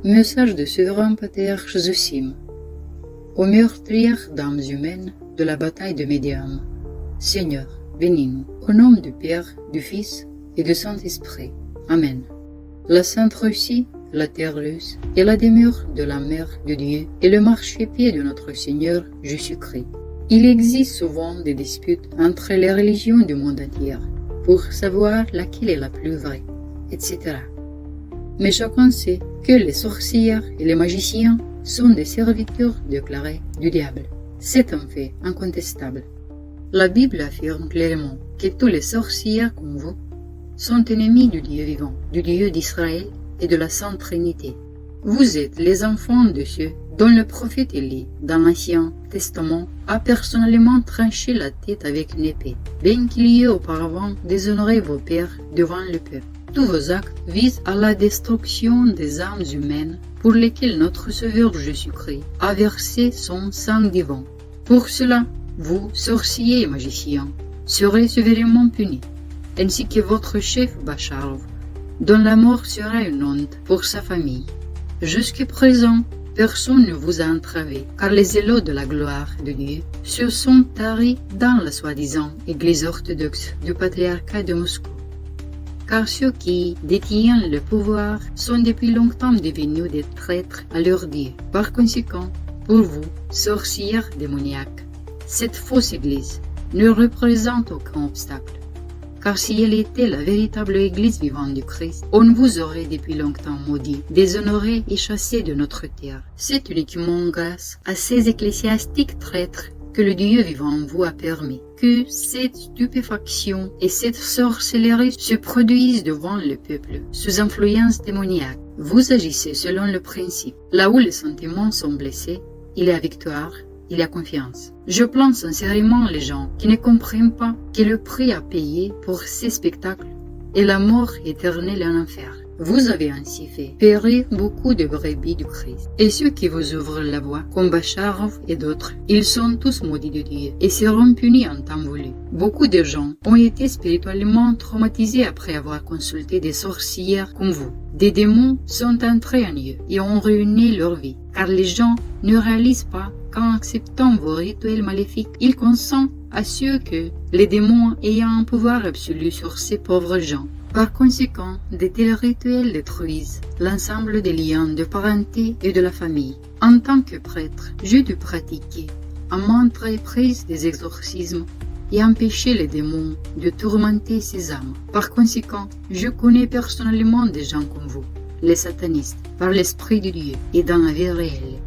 Message de souverain patriarche Zosime. Aux meurtrières d'âmes humaines de la bataille de Médiam. Seigneur, bénis-nous. Au nom du Père, du Fils et du Saint-Esprit. Amen. La Sainte Russie, la terre russe, est la demeure de la Mère de Dieu et le marchepied de notre Seigneur Jésus-Christ. Il existe souvent des disputes entre les religions du monde entier pour savoir laquelle est la plus vraie, etc. Mais chacun sait que les sorcières et les magiciens sont des serviteurs déclarés du diable. C'est un fait incontestable. La Bible affirme clairement que tous les sorciers comme vous sont ennemis du Dieu vivant, du Dieu d'Israël et de la Sainte Trinité. Vous êtes les enfants de ceux dont le prophète Élie, dans l'Ancien Testament, a personnellement tranché la tête avec une épée, bien qu'il y ait auparavant déshonoré vos pères devant le peuple. Tous vos actes visent à la destruction des âmes humaines pour lesquelles notre Sauveur Jésus-Christ a versé son sang divin. Pour cela, vous, sorciers et magiciens, serez sévèrement punis, ainsi que votre chef Bacharov, dont la mort sera une honte pour sa famille. Jusqu'à présent, personne ne vous a entravé, car les élots de la gloire de Dieu se sont taris dans la soi-disant Église orthodoxe du patriarcat de Moscou. Car ceux qui détiennent le pouvoir sont depuis longtemps devenus des traîtres à leur Dieu. Par conséquent, pour vous, sorciers démoniaques, cette fausse Église ne représente aucun obstacle. Car si elle était la véritable Église vivante du Christ, on vous aurait depuis longtemps maudit, déshonoré et chassé de notre terre. C'est uniquement grâce à ces ecclésiastiques traîtres que le Dieu vivant vous a permis que cette stupéfaction et cette sorcellerie se produisent devant le peuple sous influence démoniaque. Vous agissez selon le principe. Là où les sentiments sont blessés, il y a victoire, il y a confiance. Je plains sincèrement les gens qui ne comprennent pas que le prix à payer pour ces spectacles est la mort éternelle en enfer. Vous avez ainsi fait périr beaucoup de brebis du Christ. Et ceux qui vous ouvrent la voie, comme Bacharov et d'autres, ils sont tous maudits de Dieu et seront punis en temps voulu. Beaucoup de gens ont été spirituellement traumatisés après avoir consulté des sorcières comme vous. Des démons sont entrés en eux et ont ruiné leur vie, car les gens ne réalisent pas qu'en acceptant vos rituels maléfiques, ils consentent à ceux que les démons ayant un pouvoir absolu sur ces pauvres gens. Par conséquent, de tels rituels détruisent l'ensemble des liens de parenté et de la famille. En tant que prêtre, j'ai dû pratiquer à maintes reprises des exorcismes et empêcher les démons de tourmenter ces âmes. Par conséquent, je connais personnellement des gens comme vous, les satanistes, par l'Esprit de Dieu et dans la vie réelle.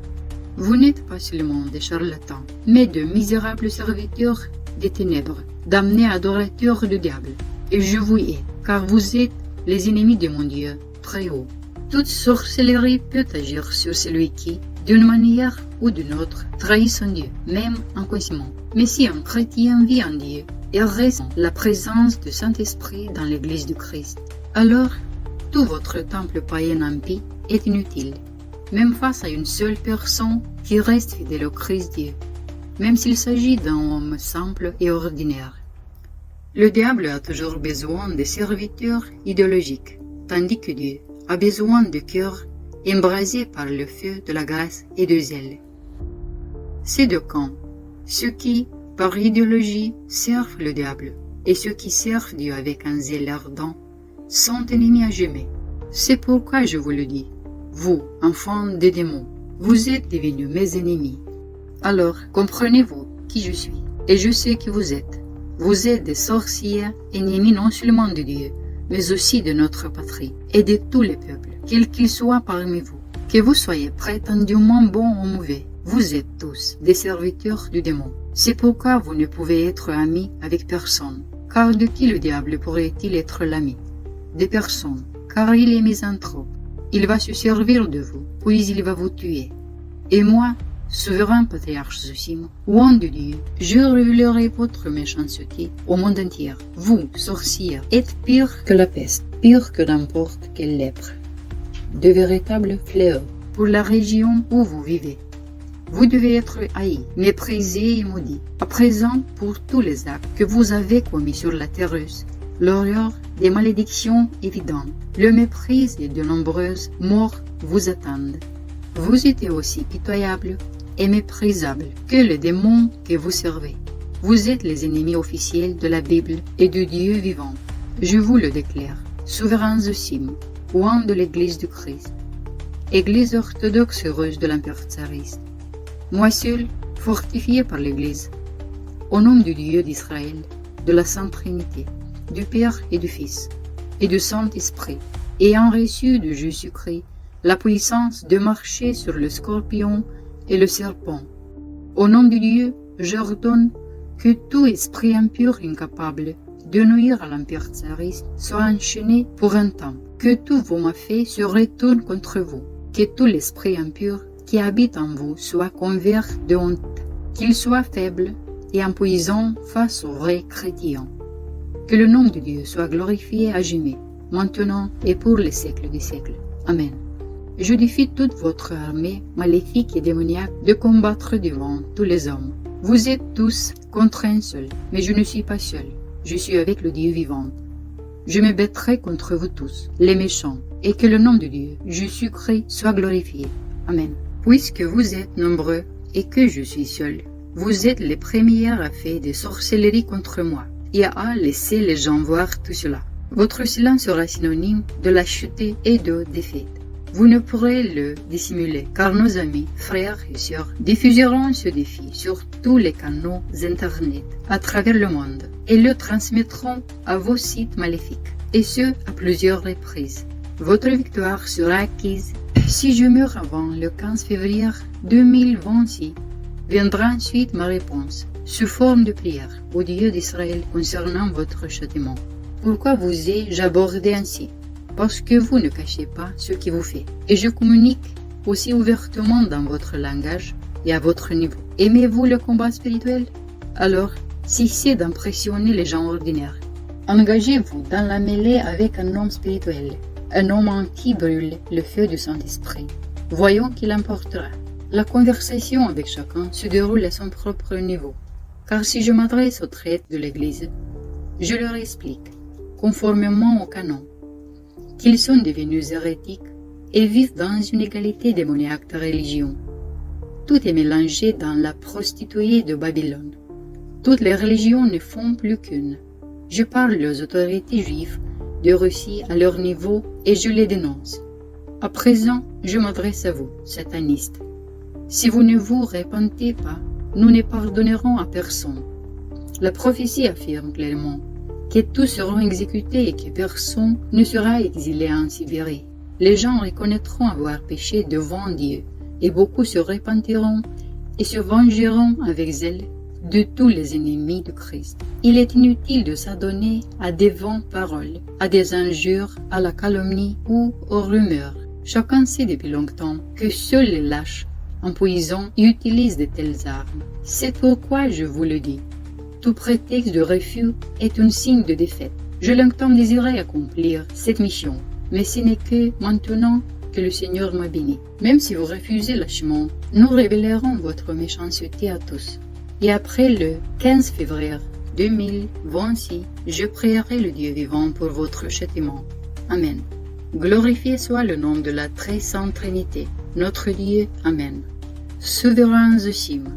Vous n'êtes pas seulement des charlatans, mais de misérables serviteurs des ténèbres, damnés adorateurs du diable. Et je vous hais, car vous êtes les ennemis de mon Dieu, très haut. Toute sorcellerie peut agir sur celui qui, d'une manière ou d'une autre, trahit son Dieu, même inconsciemment. Mais si un chrétien vit en Dieu et ressent la présence du Saint-Esprit dans l'Église du Christ, alors tout votre temple païen impie est inutile, même face à une seule personne qui reste fidèle au Christ Dieu, même s'il s'agit d'un homme simple et ordinaire. Le diable a toujours besoin de serviteurs idéologiques, tandis que Dieu a besoin de cœurs embrasés par le feu de la grâce et du zèle. Ces deux camps, ceux qui, par idéologie, servent le diable, et ceux qui servent Dieu avec un zèle ardent, sont ennemis à jamais. C'est pourquoi je vous le dis, vous, enfants des démons, vous êtes devenus mes ennemis. Alors, comprenez-vous qui je suis, et je sais qui vous êtes. Vous êtes des sorciers, ennemis non seulement de Dieu, mais aussi de notre patrie et de tous les peuples, quels qu'ils soient parmi vous. Que vous soyez prétendument bons ou mauvais, vous êtes tous des serviteurs du démon. C'est pourquoi vous ne pouvez être amis avec personne, car de qui le diable pourrait-il être l'ami? De personne, car il est misanthrope. Il va se servir de vous, puis il va vous tuer. Et moi, souverain patriarche Zosime, loin de Dieu, je révélerai votre méchanceté au monde entier. Vous, sorcières, êtes pire que la peste, pire que n'importe quelle lèpre. De véritables fléaux pour la région où vous vivez. Vous devez être haïs, méprisés et maudits. À présent, pour tous les actes que vous avez commis sur la terre russe, L'horreur des malédictions évidentes, le mépris et de nombreuses morts vous attendent. Vous êtes aussi pitoyable et méprisable que les démons que vous servez. Vous êtes les ennemis officiels de la Bible et du Dieu vivant. Je vous le déclare, souverains ultimes, oint de l'Église du Christ, Église orthodoxe heureuse de l'Empire tsariste. Moi seul, fortifié par l'Église, au nom du Dieu d'Israël, de la Sainte Trinité, du Père et du Fils, et du Saint-Esprit, ayant reçu de Jésus-Christ la puissance de marcher sur le scorpion et le serpent. Au nom du Dieu, j'ordonne que tout esprit impur incapable de nuire à l'Empire tsariste soit enchaîné pour un temps, que tous vos méfaits se retournent contre vous, que tout l'esprit impur qui habite en vous soit couvert de honte, qu'il soit faible et impuissant face aux vrais chrétiens. Que le nom de Dieu soit glorifié à jamais, maintenant et pour les siècles des siècles. Amen. Je défie toute votre armée maléfique et démoniaque de combattre devant tous les hommes. Vous êtes tous contre un seul, mais je ne suis pas seul. Je suis avec le Dieu vivant. Je me battrai contre vous tous, les méchants, et que le nom de Dieu, Jésus-Christ, soit glorifié. Amen. Puisque vous êtes nombreux et que je suis seul, vous êtes les premiers à faire des sorcelleries contre moi et à laisser les gens voir tout cela. Votre silence sera synonyme de lâcheté et de défaite. Vous ne pourrez le dissimuler, car nos amis, frères et sœurs diffuseront ce défi sur tous les canaux Internet à travers le monde et le transmettront à vos sites maléfiques, et ce à plusieurs reprises. Votre victoire sera acquise. Si je meurs avant le 15 février 2026, viendra ensuite ma réponse, sous forme de prière au Dieu d'Israël concernant votre châtiment. Pourquoi vous ai-je abordé ainsi? Parce que vous ne cachez pas ce qui vous fait. Et je communique aussi ouvertement dans votre langage et à votre niveau. Aimez-vous le combat spirituel? Alors, cessez d'impressionner les gens ordinaires. Engagez-vous dans la mêlée avec un homme spirituel, un homme en qui brûle le feu du Saint-Esprit. Voyons qu'il emportera. La conversation avec chacun se déroule à son propre niveau. Car si je m'adresse aux traîtres de l'Église, je leur explique, conformément au canon, qu'ils sont devenus hérétiques et vivent dans une égalité démoniaque de religion. Tout est mélangé dans la prostituée de Babylone. Toutes les religions ne font plus qu'une. Je parle aux autorités juives de Russie à leur niveau et je les dénonce. À présent, je m'adresse à vous, satanistes. Si vous ne vous repentez pas, nous ne pardonnerons à personne. La prophétie affirme clairement que tous seront exécutés et que personne ne sera exilé en Sibérie. Les gens reconnaîtront avoir péché devant Dieu, et beaucoup se repentiront et se vengeront avec zèle de tous les ennemis de Christ. Il est inutile de s'adonner à des vaines paroles, à des injures, à la calomnie ou aux rumeurs. Chacun sait depuis longtemps que seuls les lâches, impuissants, utilisent de telles armes. C'est pourquoi je vous le dis. Tout prétexte de refus est un signe de défaite. Je longtemps désiré accomplir cette mission, mais ce n'est que maintenant que le Seigneur m'a béni. Même si vous refusez lâchement, nous révélerons votre méchanceté à tous. Et après le 15 février 2026, je prierai le Dieu vivant pour votre châtiment. Amen. Glorifié soit le nom de la très sainte Trinité, notre Dieu. Amen. Souverains ultimes,